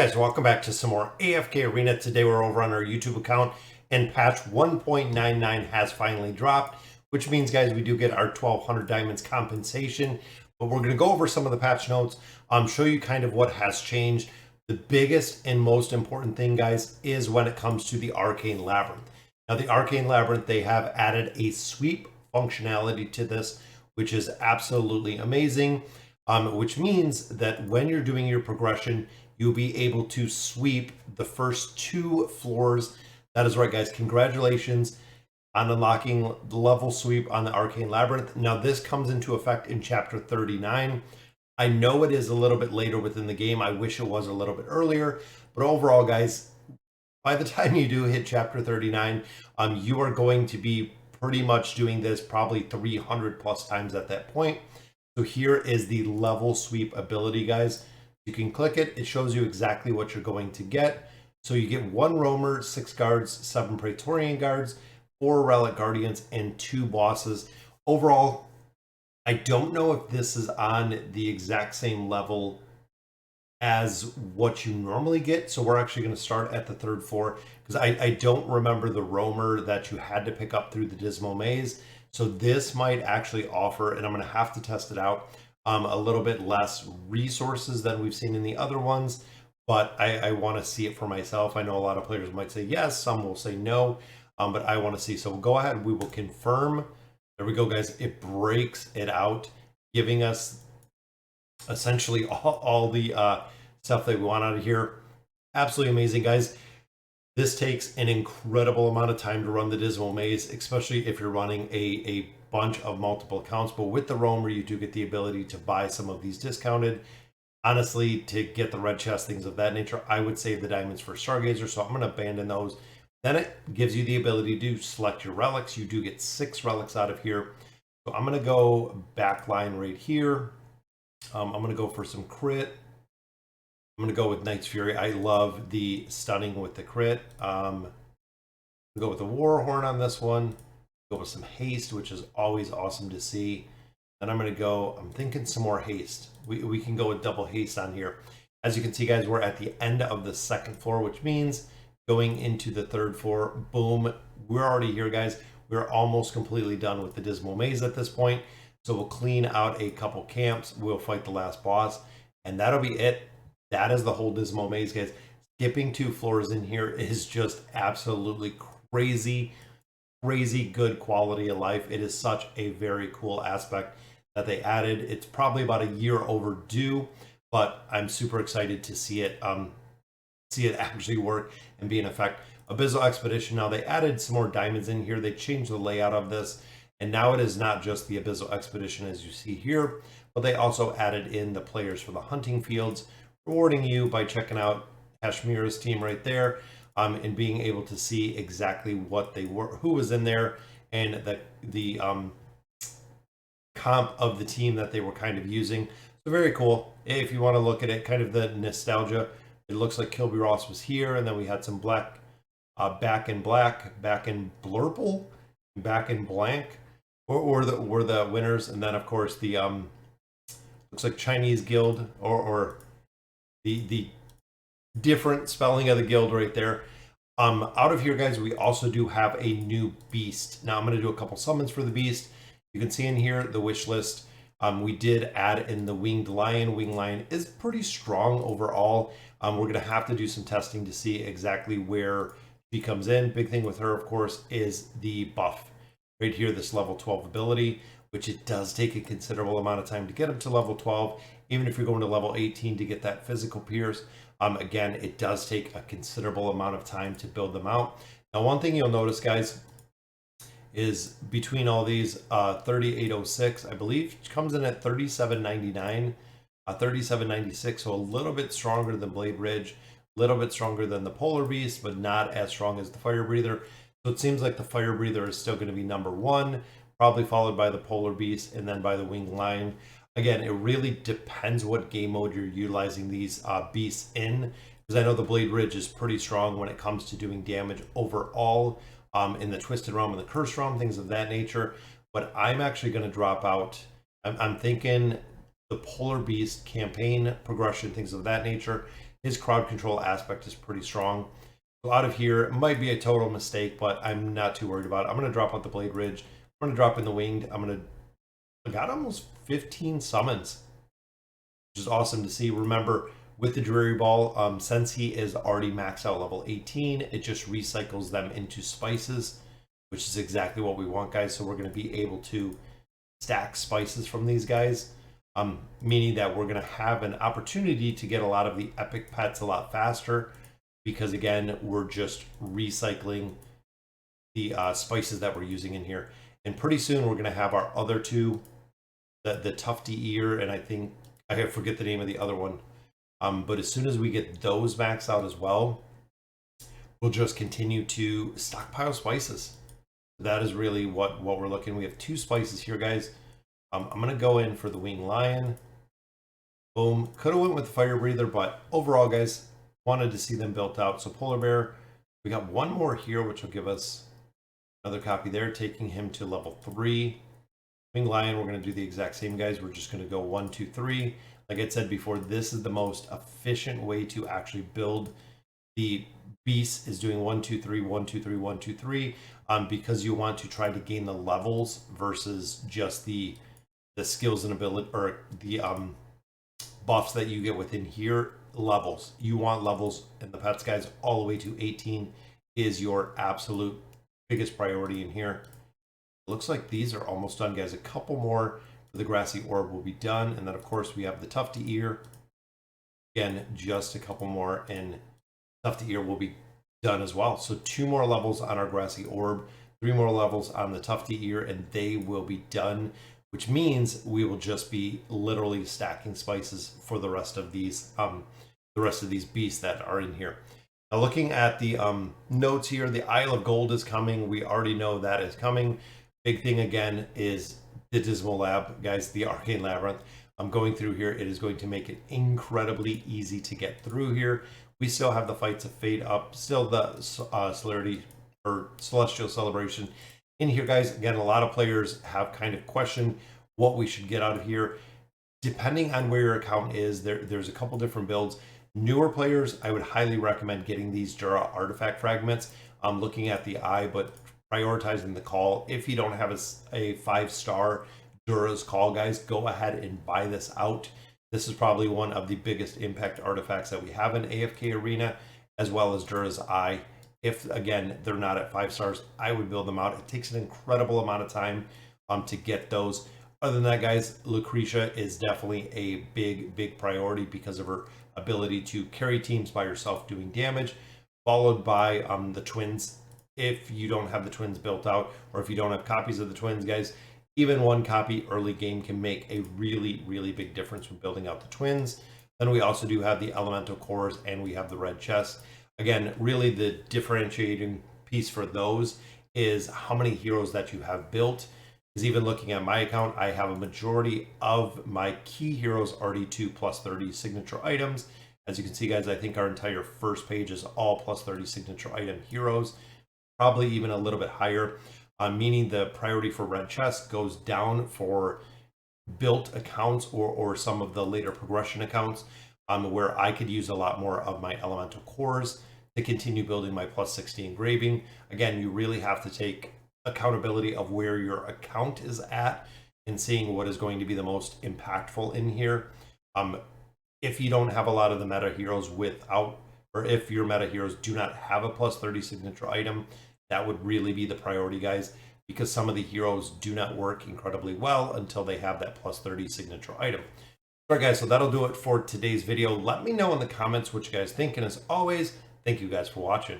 Guys, welcome back to some more AFK Arena. Today we're over on our YouTube account and patch 1.99 has finally dropped, which means guys we do get our 1200 diamonds compensation. But we're going to go over some of the patch notes, show you kind of what has changed. The biggest and most important thing guys is when it comes to the Arcane Labyrinth. Now the Arcane Labyrinth, they have added a sweep functionality to this, which is absolutely amazing, which means that when you're doing your progression, you'll be able to sweep the first 2 floors. That is right, guys. Congratulations on unlocking the level sweep on the Arcane Labyrinth. Now, this comes into effect in Chapter 39. I know it is a little bit later within the game. I wish it was a little bit earlier. But overall, guys, by the time you do hit Chapter 39, you are going to be pretty much doing this probably 300 plus times at that point. So here is the level sweep ability, guys. You can click it. It shows you exactly what you're going to get. So you get 1 roamer, 6 guards, 7 praetorian guards, 4 relic guardians, and 2 bosses. Overall, I don't know if this is on the exact same level as what you normally get. So we're actually going to start at the 3rd floor because I don't remember the roamer that you had to pick up through the Dismal Maze. So this might actually offer, and I'm going to have to test it out, a little bit less resources than we've seen in the other ones, but I want to see it for myself. I know a lot of players might say yes, some will say no, but I want to see. So we'll go ahead, we will confirm. There we go, guys. It breaks it out, giving us essentially all the stuff that we want out of here. Absolutely amazing, guys. This takes an incredible amount of time to run the Dismal Maze, especially if you're running a bunch of multiple accounts. But with the roamer, you do get the ability to buy some of these discounted. Honestly, to get the red chest, things of that nature, I would save the diamonds for Stargazer, so I'm going to abandon those. Then it gives you the ability to select your relics. You do get 6 relics out of here. So I'm going to go backline right here. I'm going to go for some crit. I'm going to go with Knight's Fury. I love the stunning with the crit. Go with the War Horn on this one. Go with some haste, which is always awesome to see. Then I'm going to go, I'm thinking some more haste. We can go with double haste on here. As you can see, guys, we're at the end of the 2nd floor, which means going into the 3rd floor. Boom. We're already here, guys. We're almost completely done with the Dismal Maze at this point. So we'll clean out a couple camps. We'll fight the last boss, and that'll be it. That is the whole Dismal Maze, guys. Skipping 2 floors in here is just absolutely crazy good quality of life. It is such a very cool aspect that they added. It's probably about a year overdue, but I'm super excited to see it actually work and be in effect. Abyssal Expedition, now they added some more diamonds in here. They changed the layout of this, and now it is not just the Abyssal Expedition as you see here, but they also added in the players for the hunting fields, rewarding you by checking out Hashmira's team right there, and being able to see exactly what they were, who was in there, and the comp of the team that they were kind of using. So very cool. If you want to look at it, kind of the nostalgia, it looks like Kilby Ross was here, and then we had some black, back in black, back in blurple, back in blank, were the winners, and then of course the looks like Chinese guild or the different spelling of the guild right there. Out of here, guys, we also do have a new beast. Now I'm going to do a couple summons for the beast. You can see in here the wish list. We did add in the winged lion. Winged lion is pretty strong overall. We're going to have to do some testing to see exactly where she comes in. Big thing with her, of course, is the buff right here, this level 12 ability, which it does take a considerable amount of time to get up to level 12. Even if you're going to level 18 to get that physical pierce, again, it does take a considerable amount of time to build them out. Now, one thing you'll notice, guys, is between all these, 3806, I believe, comes in at 3799, 3796, so a little bit stronger than Blade Ridge, a little bit stronger than the Polar Beast, but not as strong as the Fire Breather. So it seems like the Fire Breather is still going to be number 1, probably followed by the Polar Beast, and then by the Winged Lion. Again, it really depends what game mode you're utilizing these beasts in, because I know the Blade Ridge is pretty strong when it comes to doing damage overall in the Twisted Realm and the Cursed Realm, things of that nature. But I'm actually going to drop out, I'm thinking the Polar Beast campaign progression, things of that nature, his crowd control aspect is pretty strong. So out of here, it might be a total mistake, but I'm not too worried about it. I'm going to drop out the Blade Ridge. I'm going to drop in the Winged. I got almost 15 summons, which is awesome to see. Remember, with the Dreary Ball, since he is already maxed out level 18, it just recycles them into spices, which is exactly what we want, guys. So we're going to be able to stack spices from these guys, meaning that we're going to have an opportunity to get a lot of the epic pets a lot faster, because again, we're just recycling the spices that we're using in here. And pretty soon we're going to have our other two, the Tufty Ear, and I think I forget the name of the other one. But as soon as we get those maxed out as well, we'll just continue to stockpile spices. That is really what we're looking. We have 2 spices here, guys. I'm going to go in for the Winged Lion. Boom. Could have went with Fire Breather, but overall, guys, wanted to see them built out. So Polar Bear, we got one more here, which will give us another copy there, taking him to level 3. Winged Lion, we're going to do the exact same, guys. We're just going to go 1, 2, 3. Like I said before, this is the most efficient way to actually build the beast, is doing 1, 2, 3, 1, 2, 3, 1, 2, 3, because you want to try to gain the levels versus just the skills and ability, or the buffs that you get within here. Levels, you want levels in the pets, guys, all the way to 18 is your absolute biggest priority in here. Looks like these are almost done, guys. A couple more for the Grassy Orb will be done, and then of course we have the Tufty Ear. Again, just a couple more and Tufty Ear will be done as well. So 2 more levels on our Grassy Orb, 3 more levels on the Tufty Ear, and they will be done, which means we will just be literally stacking spices for the rest of these beasts that are in here. Now, looking at the notes here, the Isle of Gold is coming. We already know that is coming. Big thing again is the Dismal Lab, guys, the Arcane Labyrinth. I'm going through here. It is going to make it incredibly easy to get through here. We still have the Fights of Fate up, still the Celerity or Celestial Celebration in here, guys. Again, a lot of players have kind of questioned what we should get out of here. Depending on where your account is, there's a couple different builds. Newer players, I would highly recommend getting these Dura artifact fragments. I'm looking at the eye, but prioritizing the call. If you don't have a 5-star Dura's call, guys, go ahead and buy this out. This is probably one of the biggest impact artifacts that we have in AFK Arena, as well as Dura's eye. If, again, they're not at 5 stars, I would build them out. It takes an incredible amount of time to get those. Other than that, guys, Lucretia is definitely a big priority because of her ability to carry teams by herself doing damage, followed by the twins. If you don't have the twins built out, or if you don't have copies of the twins, guys, even 1 copy early game can make a really big difference when building out the twins. Then we also do have the elemental cores, and we have the red chest. Again, really the differentiating piece for those is how many heroes that you have built. Because even looking at my account, I have a majority of my key heroes already to +30 signature items. As you can see, guys, I think our entire first page is all +30 signature item heroes, probably even a little bit higher, meaning the priority for red chest goes down for built accounts or some of the later progression accounts, where I could use a lot more of my elemental cores to continue building my +60 engraving. Again, you really have to take accountability of where your account is at and seeing what is going to be the most impactful in here. If you don't have a lot of the meta heroes without, or if your meta heroes do not have a +30 signature item, that would really be the priority, guys, because some of the heroes do not work incredibly well until they have that +30 signature item. All right, guys, so that'll do it for today's video. Let me know in the comments what you guys think, and as always, thank you guys for watching.